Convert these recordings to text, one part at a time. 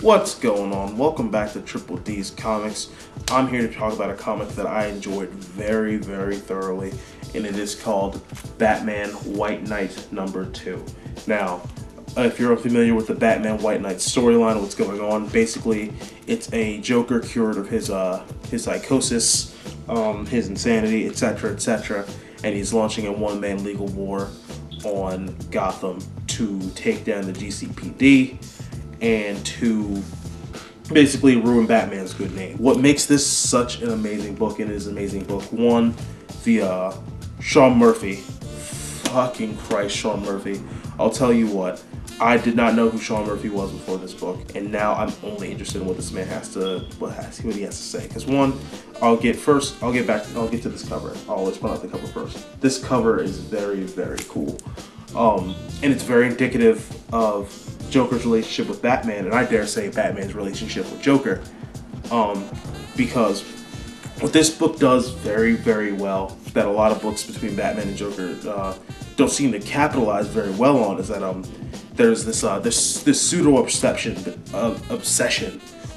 What's going on? Welcome back to Triple D's Comics. I'm here to talk about a comic that I enjoyed very, very thoroughly, and it is called Batman White Knight #2. Now, if you're unfamiliar with the Batman White Knight storyline, what's going on, basically, it's a Joker cured of his psychosis, his insanity, etc., etc., and he's launching a one-man legal war on Gotham to take down the GCPD and to basically ruin Batman's good name. What makes this such an amazing book, and it is an amazing book, one, the Shawn Murphy, fucking Christ, Shawn Murphy. I'll tell you what, I did not know who Shawn Murphy was before this book, and now I'm only interested in what this man has to, what he has to say. Because one, I'll get to this cover. I'll always point out the cover first. This cover is very, very cool, and it's very indicative of Joker's relationship with Batman, and I dare say Batman's relationship with Joker, because what this book does very, very well, that a lot of books between Batman and Joker don't seem to capitalize very well on, is that there's this pseudo obsession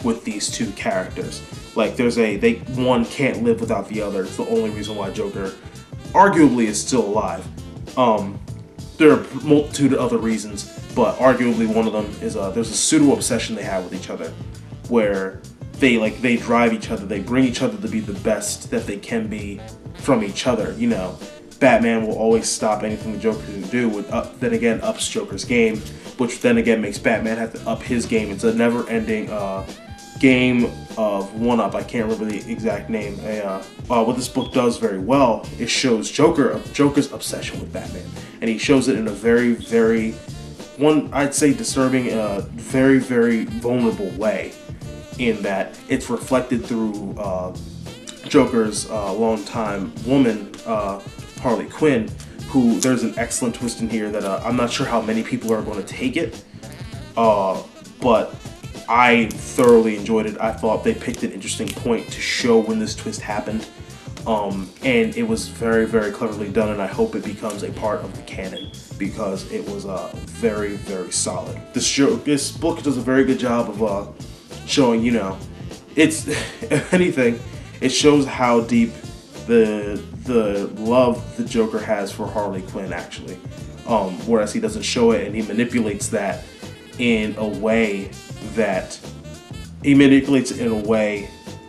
with these two characters. Like one can't live without the other. It's the only reason why Joker arguably is still alive. There are a multitude of other reasons, but arguably one of them is there's a pseudo obsession they have with each other, where they drive each other, they bring each other to be the best that they can be from each other. You know, Batman will always stop anything the Joker can do, then again ups Joker's game, which then again makes Batman have to up his game. It's a never-ending game of one-up. I can't remember the exact name. What this book does very well, it shows Joker's obsession with Batman, and he shows it in a very, very, I'd say disturbing, very, very vulnerable way, in that it's reflected through Joker's longtime woman, Harley Quinn, who there's an excellent twist in here that I'm not sure how many people are going to take it, but I thoroughly enjoyed it. I thought they picked an interesting point to show when this twist happened, and it was very, very cleverly done, and I hope it becomes a part of the canon, because it was very, very solid. This book does a very good job of showing, you know, it's, if anything, it shows how deep the love the Joker has for Harley Quinn, actually, whereas he doesn't show it, and he manipulates that in a way that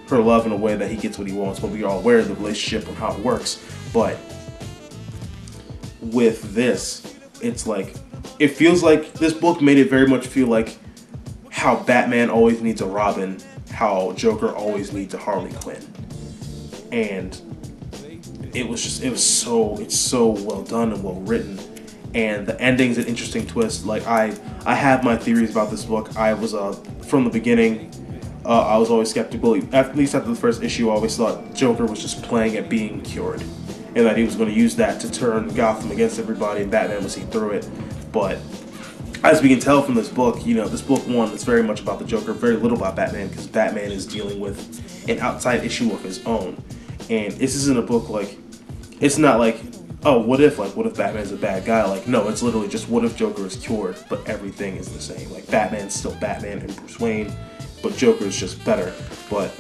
her love in a way that he gets what he wants. But we are all aware of the relationship and how it works. But with this, it's like, it feels like this book made it very much feel like how Batman always needs a Robin, how Joker always needs a Harley Quinn. And it's so well done and well written. And the ending's an interesting twist. Like, I have my theories about this book. I was from the beginning, I was always skeptical. At least after the first issue, I always thought Joker was just playing at being cured, and that he was going to use that to turn Gotham against everybody, and Batman would see through it. But as we can tell from this book, you know, this book one is very much about the Joker, very little about Batman, because Batman is dealing with an outside issue of his own. And this isn't a book like, it's not like, oh, what if Batman's a bad guy? Like, no, it's literally just, what if Joker is cured, but everything is the same? Like, Batman's still Batman and Bruce Wayne, but Joker's just better. But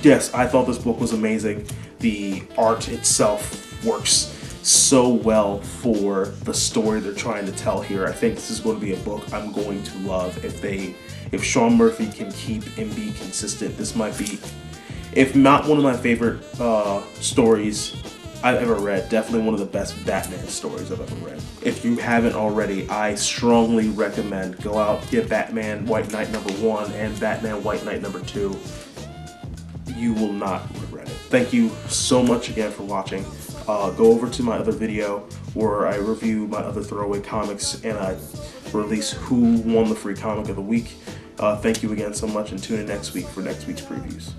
yes, I thought this book was amazing. The art itself works so well for the story they're trying to tell here. I think this is going to be a book I'm going to love. If Shawn Murphy can keep and be consistent, this might be, if not one of my favorite stories I've ever read, definitely one of the best Batman stories I've ever read. If you haven't already, I strongly recommend go out, get Batman White Knight #1 and Batman White Knight #2. You will not regret it. Thank you so much again for watching. Go over to my other video where I review my other throwaway comics, and I release who won the free comic of the week. Thank you again so much, and tune in next week for next week's previews.